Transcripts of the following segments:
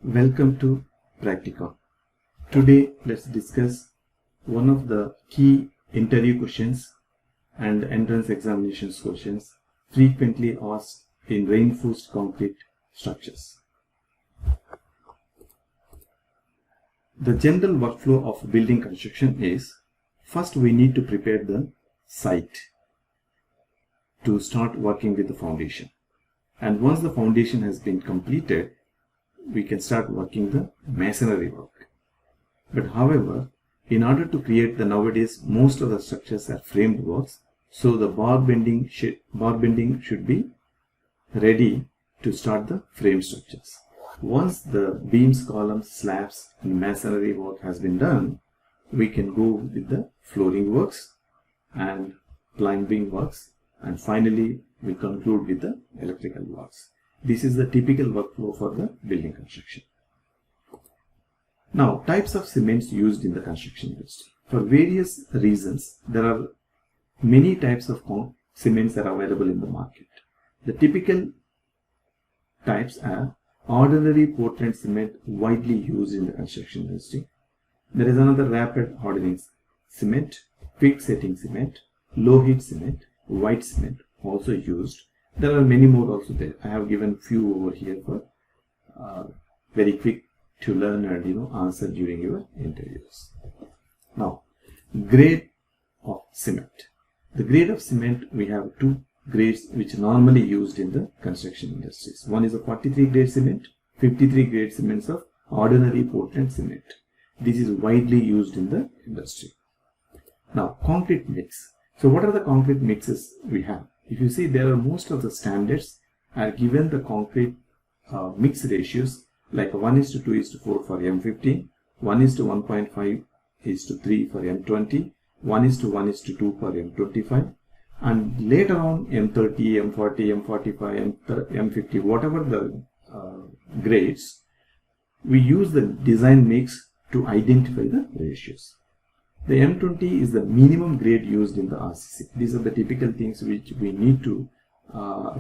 Welcome to Practicum. Today let's discuss one of the key interview questions and entrance examinations questions frequently asked in reinforced concrete structures. The general workflow of building construction is, first we need to prepare the site to start working with the foundation, and once the foundation has been completed, we can start working the masonry work. But however, in order to create nowadays most of the structures are framed works, so the bar bending should be ready to start the frame structures. Once the beams, columns, slabs and masonry work has been done, we can go with the flooring works and plumbing works, and finally we conclude with the electrical works. This is the typical workflow for the building construction. Now, types of cements used in the construction industry. For various reasons, there are many types of cements that are available in the market. The typical types are ordinary Portland cement, widely used in the construction industry. There is another rapid hardening cement, quick setting cement, low heat cement, white cement also used. There are many more also there. I have given few over here for very quick to learn and answer during your interviews. Now, grade of cement. The grade of cement, we have two grades which are normally used in the construction industries. One is a 43 grade cement, 53 grade cements of ordinary Portland cement. This is widely used in the industry. Now, concrete mix. So what are the concrete mixes we have? If you see, there are most of the standards are given the concrete mix ratios like 1:2:4 for M15, 1:1.5:3 for M20, 1:1:2 for M25, and later on M30, M40, M45, M50, whatever the grades, we use the design mix to identify the ratios. The M20 is the minimum grade used in the RCC. These are the typical things which we need to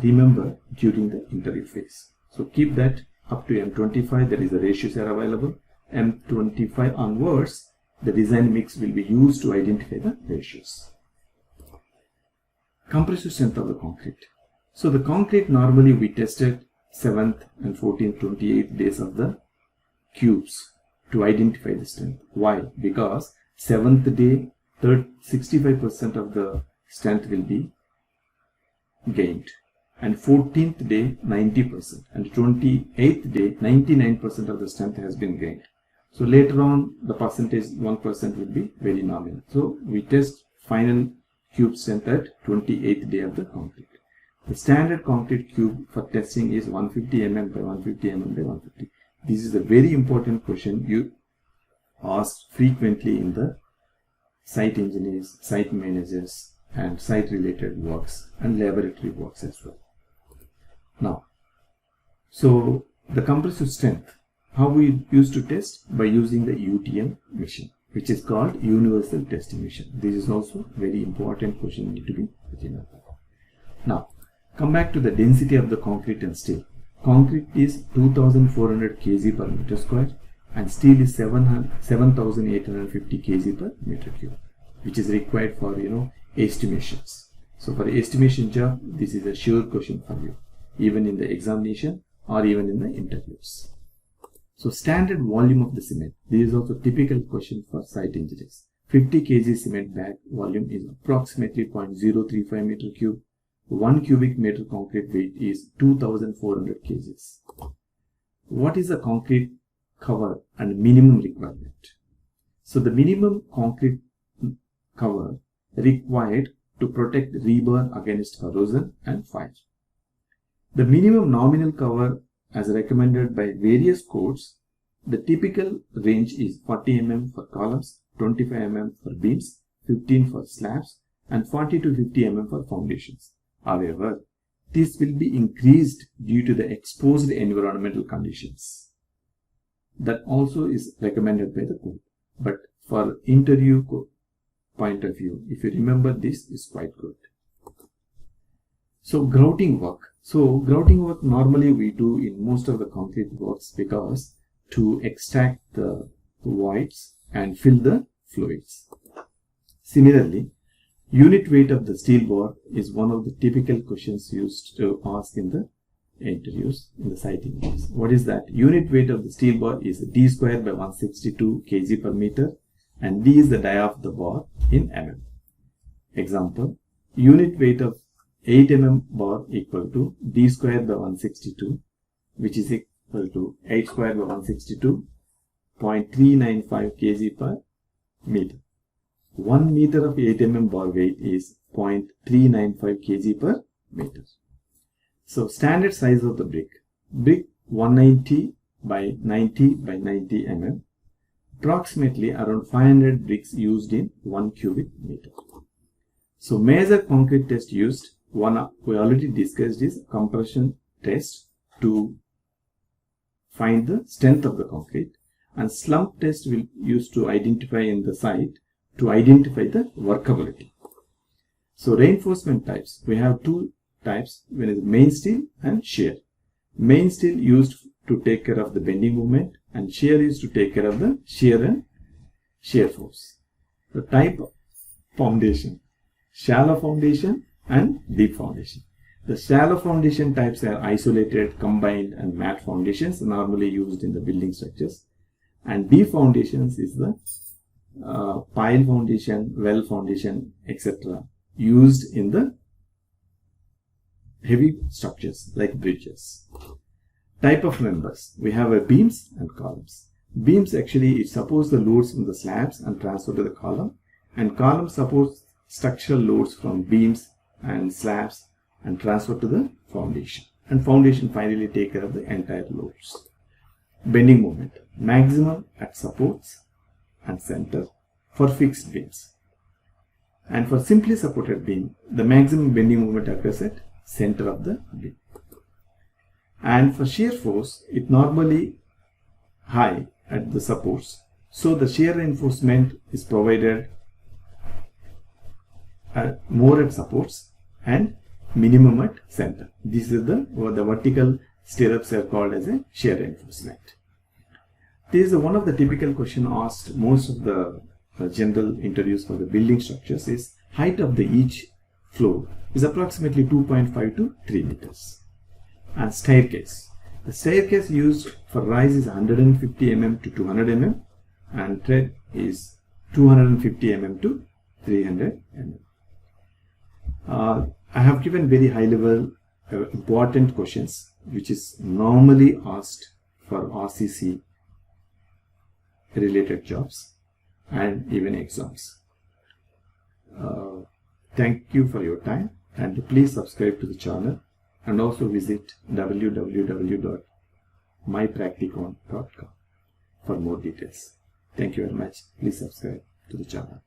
remember during the interview phase. So keep that up to M25, there is the ratios are available. M25 onwards, the design mix will be used to identify the ratios. Compressive strength of the concrete. So the concrete normally we tested 7th and 14th, 28th days of the cubes to identify the strength. Why? Because 7th day, 65% of the strength will be gained, and 14th day 90%, and 28th day 99% of the strength has been gained. So later on the percentage 1% will be very nominal. So we test final cube strength at 28th day of the concrete. The standard concrete cube for testing is 150 mm by 150 mm by 150. This is a very important question you asked frequently in the site engineers, site managers and site related works and laboratory works as well. Now, so the compressive strength, how we used to test? By using the UTM machine, which is called universal testing machine. This is also very important question need to be written. Now, come back to the density of the concrete and steel. Concrete is 2400 kg per meter square and steel is 7850 kg per meter cube, which is required for estimations. So for estimation job, this is a sure question for you, even in the examination or even in the interviews. So standard volume of the cement. This is also typical question for site engineers. 50 kg cement bag volume is approximately 0.035 meter cube. 1 cubic meter concrete weight is 2400 kgs. What is the concrete cover and minimum requirement? So the minimum concrete cover required to protect rebar against corrosion and fire. The minimum nominal cover as recommended by various codes, the typical range is 40 mm for columns, 25 mm for beams, 15 for slabs and 40 to 50 mm for foundations. However, this will be increased due to the exposed environmental conditions. That also is recommended by the code. But for interview point of view, if you remember, this is quite good. So grouting work. So grouting work normally we do in most of the concrete works because to extract the voids and fill the fluids. Similarly, unit weight of the steel bar is one of the typical questions used to ask in the interviews, in the site interviews. What is that? Unit weight of the steel bar is d square by 162 kg per meter, and d is the dia of the bar in mm. Example, unit weight of 8 mm bar equal to d square by 162, which is equal to 8 square by 162, 0.395 kg per meter. 1 meter of 8 mm bar weight is 0.395 kg per meter. So standard size of the brick 190 by 90 by 90 mm, approximately around 500 bricks used in 1 cubic meter. So major concrete test used, one we already discussed is compression test to find the strength of the concrete, and slump test will use to identify in the site to identify the workability. So reinforcement types, we have two types, one is main steel and shear. Main steel used to take care of the bending moment, and shear used to take care of the shear and shear force. The type of foundation, shallow foundation and deep foundation. The shallow foundation types are isolated, combined and mat foundations normally used in the building structures, and deep foundations is the pile foundation, well foundation, etc. used in the heavy structures like bridges. Type of members, we have a beams and columns. Beams actually it supports the loads from the slabs and transfer to the column, and column supports structural loads from beams and slabs and transfer to the foundation, and foundation finally take care of the entire loads. Bending moment, maximum at supports and center for fixed beams, and for simply supported beam the maximum bending moment occurs at center of the beam. And for shear force, it normally high at the supports, so the shear reinforcement is provided more at supports and minimum at center. This is the vertical stirrups are called as a shear reinforcement. This is one of the typical question asked most of the general interviews for the building structures is height of the each floor is approximately 2.5 to 3 meters. And staircase. The staircase used for rise is 150 mm to 200 mm, and tread is 250 mm to 300 mm. I have given very high level important questions which is normally asked for RCC related jobs and even exams. Thank you for your time, and please subscribe to the channel and also visit www.mypracticon.com for more details. Thank you very much. Please subscribe to the channel.